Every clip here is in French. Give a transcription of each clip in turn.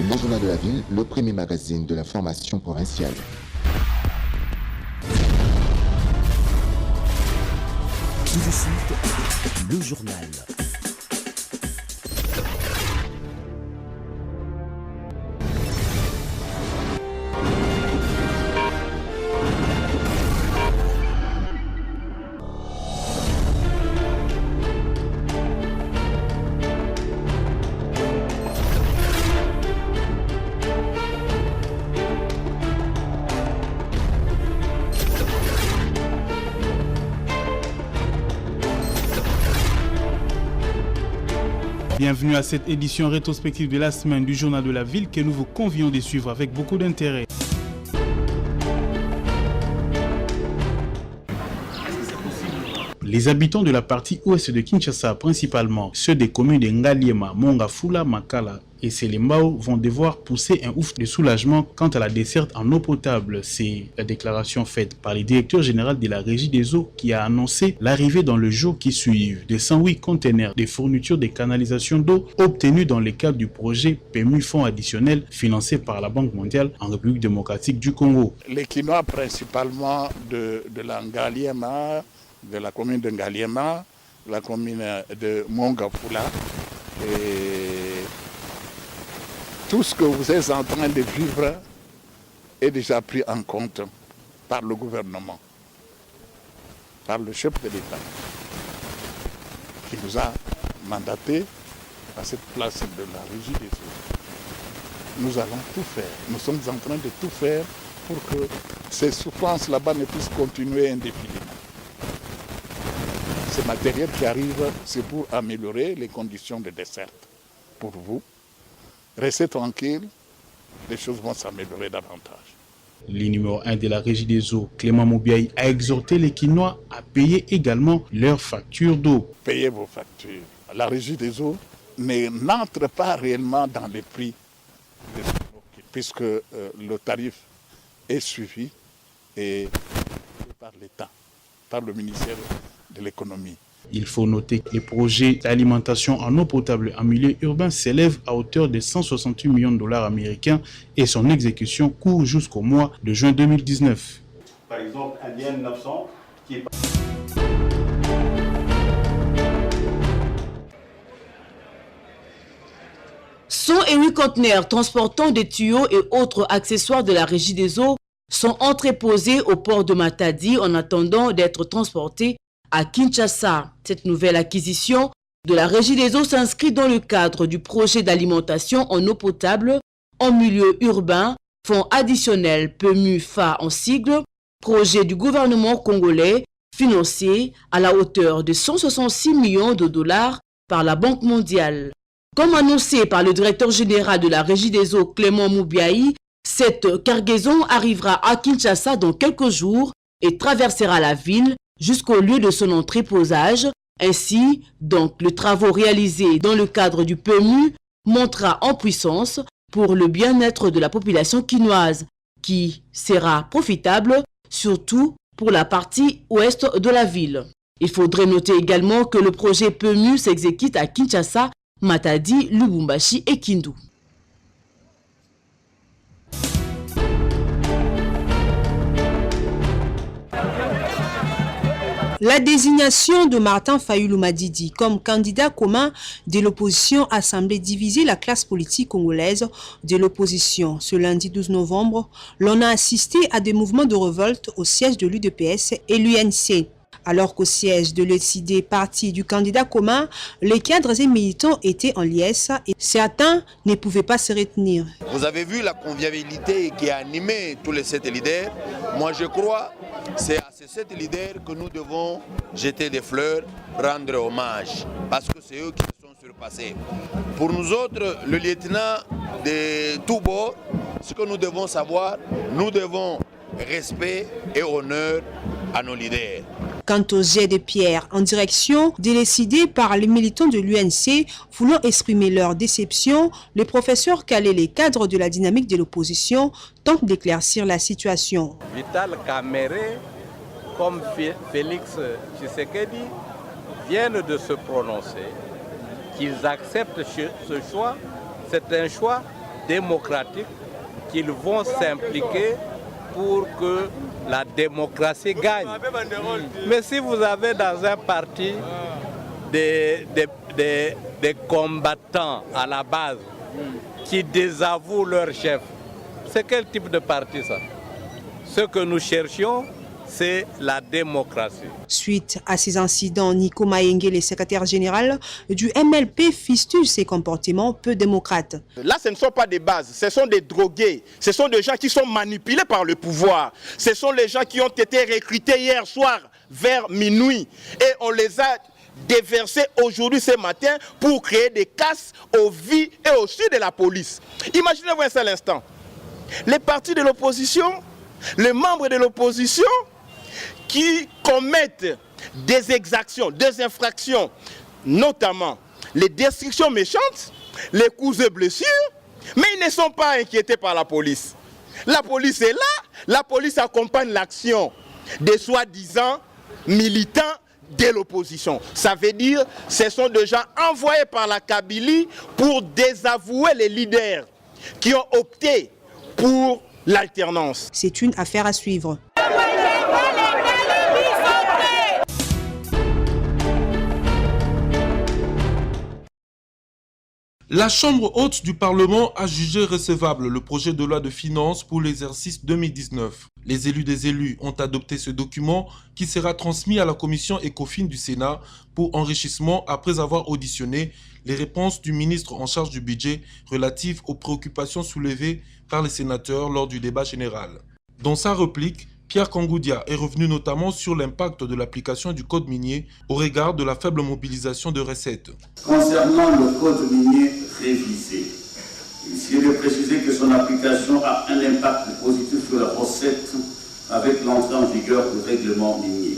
Le journal de la ville, le premier magazine de la formation provinciale. Tout de suite, le journal. Bienvenue à cette édition rétrospective de la semaine du Journal de la Ville que nous vous convions de suivre avec beaucoup d'intérêt. Les habitants de la partie ouest de Kinshasa, principalement ceux des communes de Ngaliema, Mongafula, Makala et Selembao, vont devoir pousser un ouf de soulagement quant à la desserte en eau potable. C'est la déclaration faite par le directeur général de la Régie des eaux qui a annoncé l'arrivée dans le jour qui suit de 108 conteneurs de fourniture de canalisation d'eau obtenus dans le cadre du projet PMU Fonds additionnel financé par la Banque mondiale en République démocratique du Congo. Les quinois principalement de la Ngaliema, de la commune de Ngaliema, la commune de Mongafula. Et tout ce que vous êtes en train de vivre est déjà pris en compte par le gouvernement, par le chef de l'État, qui nous a mandaté à cette place de la Régie des eaux. Nous allons tout faire, nous sommes en train de tout faire pour que ces souffrances là-bas ne puissent continuer indéfiniment. Ces matériels qui arrivent, c'est pour améliorer les conditions de desserte pour vous. Restez tranquille, les choses vont s'améliorer davantage. Le numéro 1 de la Régie des eaux, Clément Moubiaï, a exhorté les Quinois à payer également leurs factures d'eau. Payez vos factures. La Régie des eaux n'entre pas réellement dans les prix des eaux, puisque le tarif est suivi et par l'État, par le ministère de l'économie. Il faut noter que les projets d'alimentation en eau potable en milieu urbain s'élèvent à hauteur de 168 millions de dollars américains et son exécution court jusqu'au mois de juin 2019. Par exemple, Indien 900 qui est... Sont et 8 conteneurs transportant des tuyaux et autres accessoires de la Régie des eaux sont entreposés au port de Matadi en attendant d'être transportés à Kinshasa. Cette nouvelle acquisition de la Régie des eaux s'inscrit dans le cadre du projet d'alimentation en eau potable en milieu urbain, fonds additionnel PMU-FA en sigle, projet du gouvernement congolais financé à la hauteur de 166 millions de dollars par la Banque mondiale. Comme annoncé par le directeur général de la Régie des eaux Clément Moubiaï, cette cargaison arrivera à Kinshasa dans quelques jours et traversera la ville jusqu'au lieu de son entreposage. Ainsi, donc, le travaux réalisé dans le cadre du PMU montera en puissance pour le bien-être de la population quinoise, qui sera profitable surtout pour la partie ouest de la ville. Il faudrait noter également que le projet PMU s'exécute à Kinshasa, Matadi, Lubumbashi et Kindu. La désignation de Martin Fayulu Madidi comme candidat commun de l'opposition a semblé diviser la classe politique congolaise de l'opposition. Ce lundi 12 novembre, l'on a assisté à des mouvements de révolte au siège de l'UDPS et l'UNC. Alors qu'au siège de l'ECD, parti du candidat commun, les cadres et militants étaient en liesse et certains ne pouvaient pas se retenir. Vous avez vu la convivialité qui a animé tous les 7 leaders. Moi je crois que c'est à ces 7 leaders que nous devons jeter des fleurs, rendre hommage, parce que c'est eux qui se sont surpassés. Pour nous autres, le lieutenant de tous bords, ce que nous devons savoir, nous devons respect et honneur à nos leaders. Quant aux jets de pierre en direction décidés par les militants de l'UNC voulant exprimer leur déception, le professeur Kalé, les cadres de la dynamique de l'opposition, tentent d'éclaircir la situation. Vital Kamere, comme Félix Tshisekedi, viennent de se prononcer, qu'ils acceptent ce choix. C'est un choix démocratique qu'ils vont s'impliquer pour que la démocratie gagne. Mais si vous avez dans un parti des combattants à la base qui désavouent leur chef, c'est quel type de parti ça? Ce que nous cherchions, c'est la démocratie. Suite à ces incidents, Nico Mayenge, le secrétaire général du MLP, fistule ses comportements peu démocrates. Là, ce ne sont pas des bases, ce sont des drogués, ce sont des gens qui sont manipulés par le pouvoir. Ce sont les gens qui ont été recrutés hier soir vers minuit et on les a déversés aujourd'hui, ce matin, pour créer des casses aux vies et au sud de la police. Imaginez-vous un seul instant, les partis de l'opposition, les membres de l'opposition qui commettent des exactions, des infractions, notamment les destructions méchantes, les coups et blessures, mais ils ne sont pas inquiétés par la police. La police est là, la police accompagne l'action des soi-disant militants de l'opposition. Ça veut dire que ce sont des gens envoyés par la Kabylie pour désavouer les leaders qui ont opté pour l'alternance. C'est une affaire à suivre. La Chambre haute du Parlement a jugé recevable le projet de loi de finances pour l'exercice 2019. Les élus des élus ont adopté ce document qui sera transmis à la commission ECOFIN du Sénat pour enrichissement après avoir auditionné les réponses du ministre en charge du budget relatives aux préoccupations soulevées par les sénateurs lors du débat général. Dans sa réplique, Pierre Kangoudia est revenu notamment sur l'impact de l'application du code minier au regard de la faible mobilisation de recettes. Concernant le code minier révisé, il serait de préciser que son application a un impact positif sur la recette avec l'entrée en vigueur du règlement minier.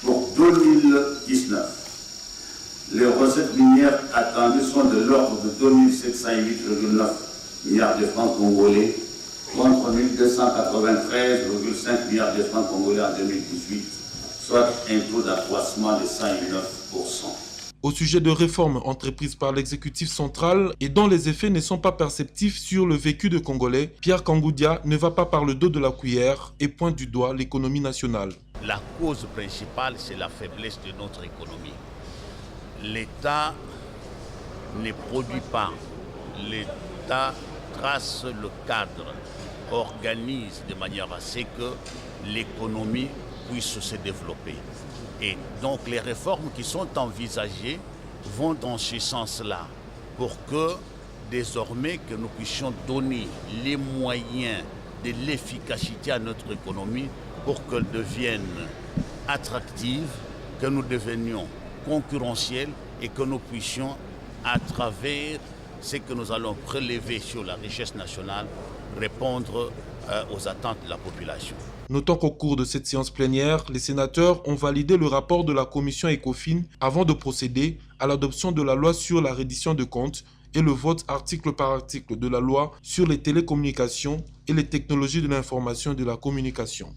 Pour 2019, les recettes minières attendues sont de l'ordre de 2708,9 milliards de francs congolais contre 1293,5 milliards de francs congolais en 2018, soit un taux d'accroissement de 109%. Au sujet de réformes entreprises par l'exécutif central et dont les effets ne sont pas perceptifs sur le vécu de Congolais, Pierre Kangoudia ne va pas par le dos de la cuillère et pointe du doigt l'économie nationale. La cause principale, c'est la faiblesse de notre économie. L'État ne produit pas, l'État trace le cadre, organise de manière à ce que l'économie puisse se développer. Et donc les réformes qui sont envisagées vont dans ce sens-là pour que désormais que nous puissions donner les moyens de l'efficacité à notre économie pour qu'elle devienne attractive, que nous devenions concurrentiels et que nous puissions à travers ce que nous allons prélever sur la richesse nationale répondre aux attentes de la population. Notons qu'au cours de cette séance plénière, les sénateurs ont validé le rapport de la commission ECOFIN avant de procéder à l'adoption de la loi sur la reddition de comptes et le vote article par article de la loi sur les télécommunications et les technologies de l'information et de la communication.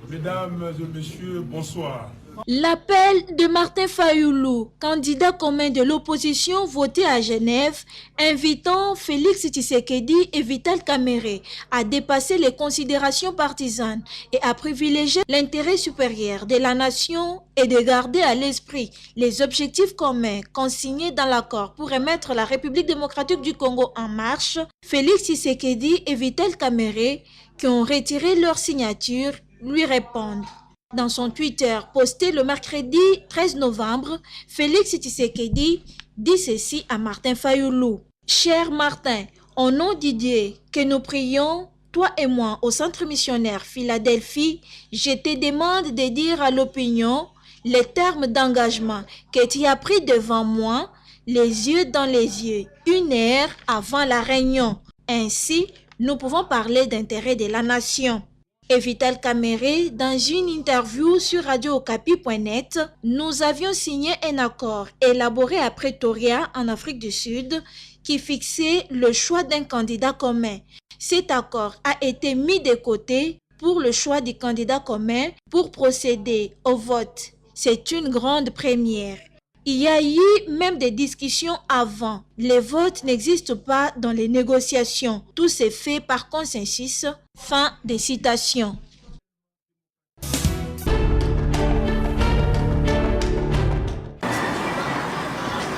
Mesdames et messieurs, bonsoir. L'appel de Martin Fayoulou, candidat commun de l'opposition voté à Genève, invitant Félix Tshisekedi et Vital Kamerhe à dépasser les considérations partisanes et à privilégier l'intérêt supérieur de la nation et de garder à l'esprit les objectifs communs consignés dans l'accord pour remettre la République démocratique du Congo en marche, Félix Tshisekedi et Vital Kamerhe, qui ont retiré leur signature, lui répondent. Dans son Twitter posté le mercredi 13 novembre, Félix Tshisekedi dit ceci à Martin Fayoulou. Cher Martin, au nom de Dieu, que nous prions, toi et moi, au Centre missionnaire Philadelphie, je te demande de dire à l'opinion les termes d'engagement que tu as pris devant moi, les yeux dans les yeux, 1 heure avant la réunion. Ainsi, nous pouvons parler d'intérêt de la nation. Et Vital Kamerhe, dans une interview sur radio-okapi.net, nous avions signé un accord élaboré à Pretoria, en Afrique du Sud, qui fixait le choix d'un candidat commun. Cet accord a été mis de côté pour le choix du candidat commun pour procéder au vote. C'est une grande première. Il y a eu même des discussions avant. Les votes n'existent pas dans les négociations. Tout s'est fait par consensus. Fin des citations.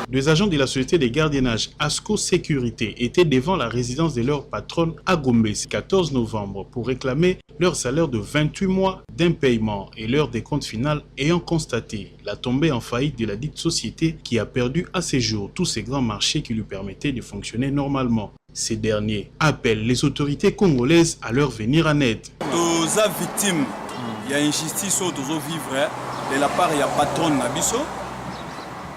Deux agents de la société de gardiennage ASCO Sécurité étaient devant la résidence de leur patronne à Gombe ce 14 novembre pour réclamer leur salaire de 28 mois d'impaiement et leur décompte final ayant constaté la tombée en faillite de la dite société qui a perdu à ces jours tous ces grands marchés qui lui permettaient de fonctionner normalement. Ces derniers appellent les autorités congolaises à leur venir en aide. Aux victimes, il y a une justice au vivre de la part de la patronne Nabiso.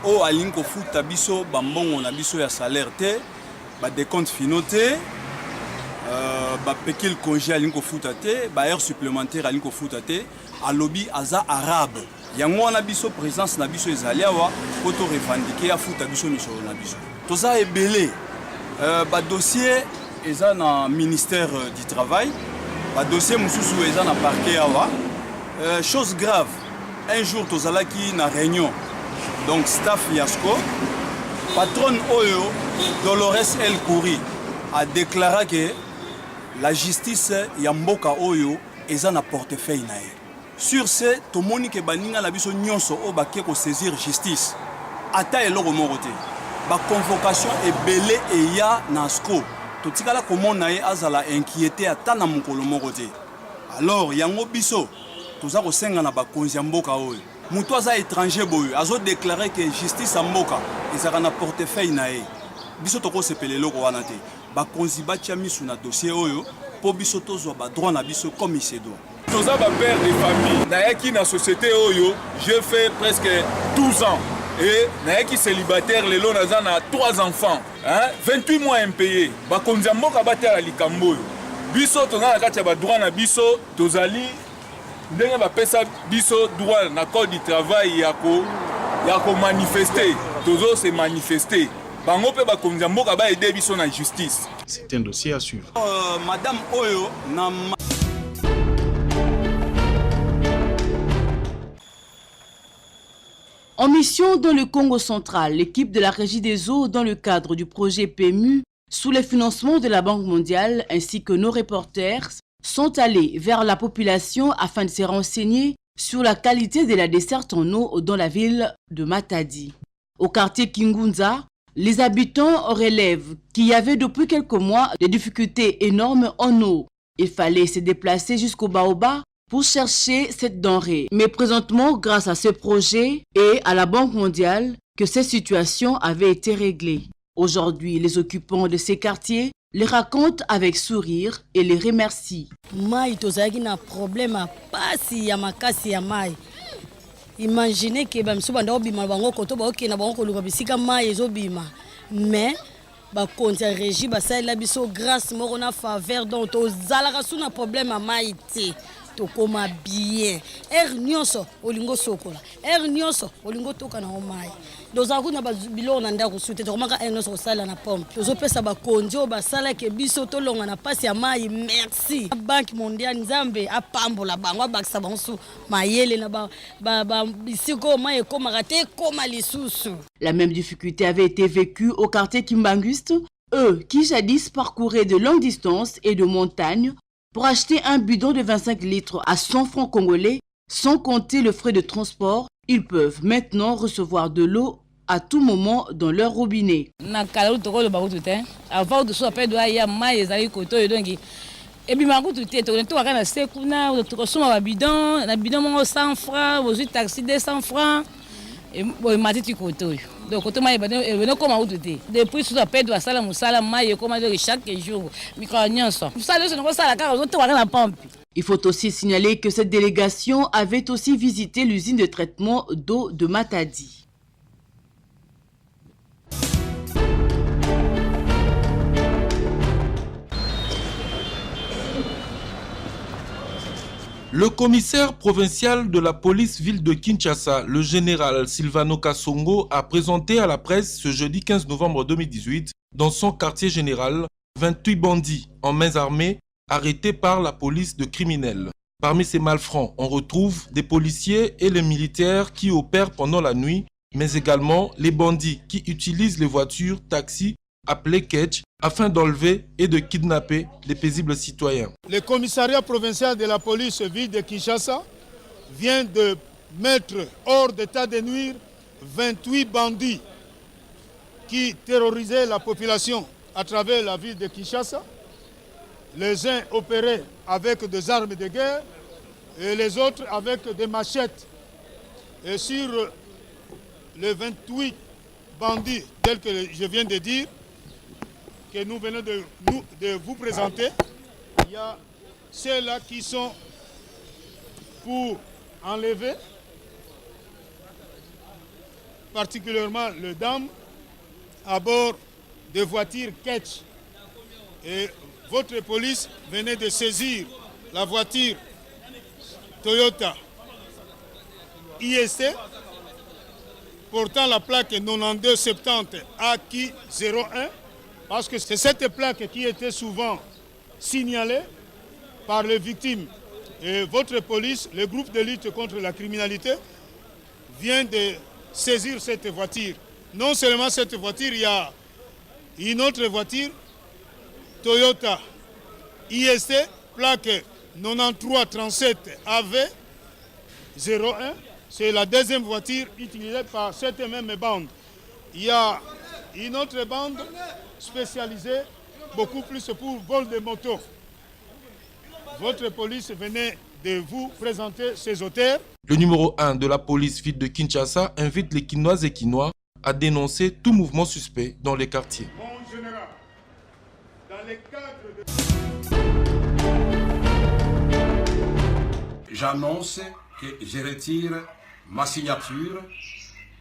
O alinko futa biso bambongo na biso ya salaire te ba décompte finaux te ba pekil congé alinko futa te ba heure supplémentaire alinko futa te alobi aza arabe yango na biso présence na biso ezali awa poto revendiquer ya futa biso misolo na biso toza ebele ba dossier eza na ministère du travail ba dossier mususu eza na parquet awa chose grave un jour tozalaki na réunion. Donc staff Yasko, patronne Oyo, Dolores El Kouri, a déclaré que la justice Yamboka Oyo est en portefeuille. Sur ce, tout le monde qui est la biso nyonso o baké ko saisir justice. Ata eloko morote. Ba convocation est belé et ya nasko. Tout tikala comment nae azala inquiété ata na mukolo morote. Alors yango biso, toza ko senga na ba konzi Yamboka Oyo. Moutoisa étranger boy azo déclaré que justice à Mboka ezaka na portefeuille nae biso toko sepele loko wana te ba konzi ba tia misu na dossier oyo po biso tozwa ba droit na biso comme il se doit. Toza ba père de famille naeki na société oyo j'ai fait presque 12 ans et naeki célibataire lelo naza na 3 enfants 28 mois impayés ba konzi Mboka batela likambo biso toza na kati ya ba droit na biso tozali ndenge bapesa biso droit na code du travail ya ko manifester tozo se manifester bango pe bakonzi mboka ba aider biso na justice. C'est un dossier à suivre. Madame Oyo na En mission dans le Congo central, l'équipe de la Régie des eaux dans le cadre du projet PMU sous le financement de la Banque mondiale ainsi que nos reporters sont allés vers la population afin de se renseigner sur la qualité de la desserte en eau dans la ville de Matadi. Au quartier Kingunza, les habitants relèvent qu'il y avait depuis quelques mois des difficultés énormes en eau. Il fallait se déplacer jusqu'au Baoba pour chercher cette denrée. Mais présentement, grâce à ce projet et à la Banque mondiale, que cette situation avait été réglée. Aujourd'hui, les occupants de ces quartiers les raconte avec sourire et les remercie. Mai tozaki na problème pasi ya makasi ya mai. Imaginez que bamsu banda obima bango koto ba okena bango koluka bisika mai ezobima. Mais ba konti régie ba sala biso grâce moko na faveur donc tozalaka suna problème mai te. Tokoma bien. Nyonso olingo sokola. Nyonso olingo toka na omai. Dozaku na bilo na ndako sute tokomaka nyonso sala na pompe. Tozopesa ba konjo ba sala ke biso tolonga na pasi ya mai. Merci. Banque mondiale Nzambe apambola bango bakisa bango su mayele na ba bisiko mai komaka te koma lisusu. La même difficulté avait été vécue au quartier Kimbanguste, eux qui jadis parcouraient de longues distances et de montagnes pour acheter un bidon de 25 litres à 100 francs congolais, sans compter le frais de transport. Ils peuvent maintenant recevoir de l'eau à tout moment dans leur robinet. Donc autant mai bano koma ututé depuis sous appel de sala musala mai koma chaque jour microagnos ça le no sala ka zo to na pompe. Il faut aussi signaler que cette délégation avait aussi visité l'usine de traitement d'eau de Matadi. Le commissaire provincial de la police ville de Kinshasa, le général Silvano Kassongo, a présenté à la presse ce jeudi 15 novembre 2018, dans son quartier général, 28 bandits en mains armées arrêtés par la police de criminels. Parmi ces malfrats, on retrouve des policiers et les militaires qui opèrent pendant la nuit mais également les bandits qui utilisent les voitures, taxis, appelées catch, afin d'enlever et de kidnapper les paisibles citoyens. Le commissariat provincial de la police ville de Kinshasa vient de mettre hors d'état de nuire 28 bandits qui terrorisaient la population à travers la ville de Kinshasa. Les uns opéraient avec des armes de guerre et les autres avec des machettes. Et sur les 28 bandits tels que je viens de dire, que nous venons de vous présenter, il y a ceux-là qui sont pour enlever, particulièrement les dames, à bord de voitures catch. Et votre police venait de saisir la voiture Toyota IST portant la plaque 9270 AQ01, parce que c'est cette plaque qui était souvent signalée par les victimes. Et votre police, le groupe de lutte contre la criminalité, vient de saisir cette voiture. Non seulement cette voiture, il y a une autre voiture, Toyota IST, plaque 9337 AV01. C'est la deuxième voiture utilisée par cette même bande. Il y a une autre bande spécialisée, beaucoup plus pour vol de moto. Votre police venait de vous présenter ces auteurs. Le numéro 1 de la police ville de Kinshasa invite les Kinoises et Kinois à dénoncer tout mouvement suspect dans les quartiers. Mon général, dans les cadres de... J'annonce que je retire ma signature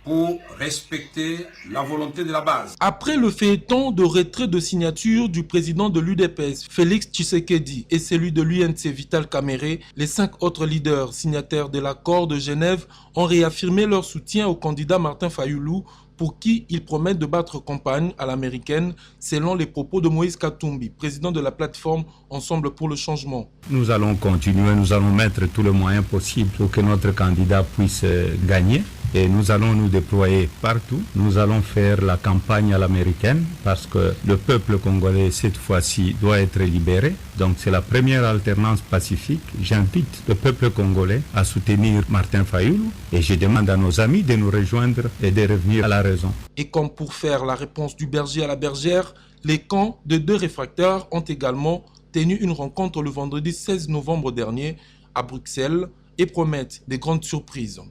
pour respecter la volonté de la base. Après le feuilleton de retrait de signature du président de l'UDPS, Félix Tshisekedi, et celui de l'UNC Vital Kamerhe, les 5 autres leaders signataires de l'accord de Genève ont réaffirmé leur soutien au candidat Martin Fayulu, pour qui ils promettent de battre campagne à l'américaine, selon les propos de Moïse Katumbi, président de la plateforme Ensemble pour le changement. Nous allons continuer, nous allons mettre tous les moyens possibles pour que notre candidat puisse gagner. Et nous allons nous déployer partout. Nous allons faire la campagne à l'américaine parce que le peuple congolais, cette fois-ci, doit être libéré. Donc c'est la première alternance pacifique. J'invite le peuple congolais à soutenir Martin Fayulu et je demande à nos amis de nous rejoindre et de revenir à la raison. Et comme pour faire la réponse du berger à la bergère, les camps de 2 réfractaires ont également tenu une rencontre le vendredi 16 novembre dernier à Bruxelles et promettent des grandes surprises.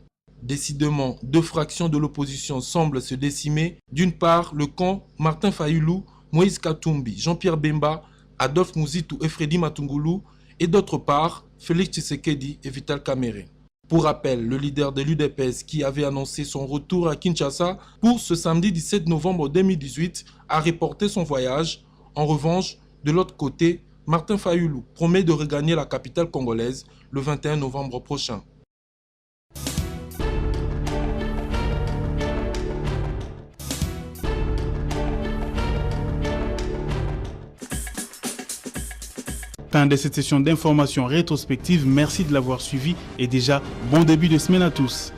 Décidément, 2 fractions de l'opposition semblent se décimer. D'une part, le camp Martin Fayulu, Moïse Katumbi, Jean-Pierre Bemba, Adolphe Muzitu et Freddy Matungulu, et d'autre part, Félix Tshisekedi et Vital Kamerhe. Pour rappel, le leader de l'UDPS qui avait annoncé son retour à Kinshasa pour ce samedi 17 novembre 2018 a reporté son voyage. En revanche, de l'autre côté, Martin Fayulu promet de regagner la capitale congolaise le 21 novembre prochain. Fin de cette session d'information rétrospective. Merci de l'avoir suivi et déjà bon début de semaine à tous.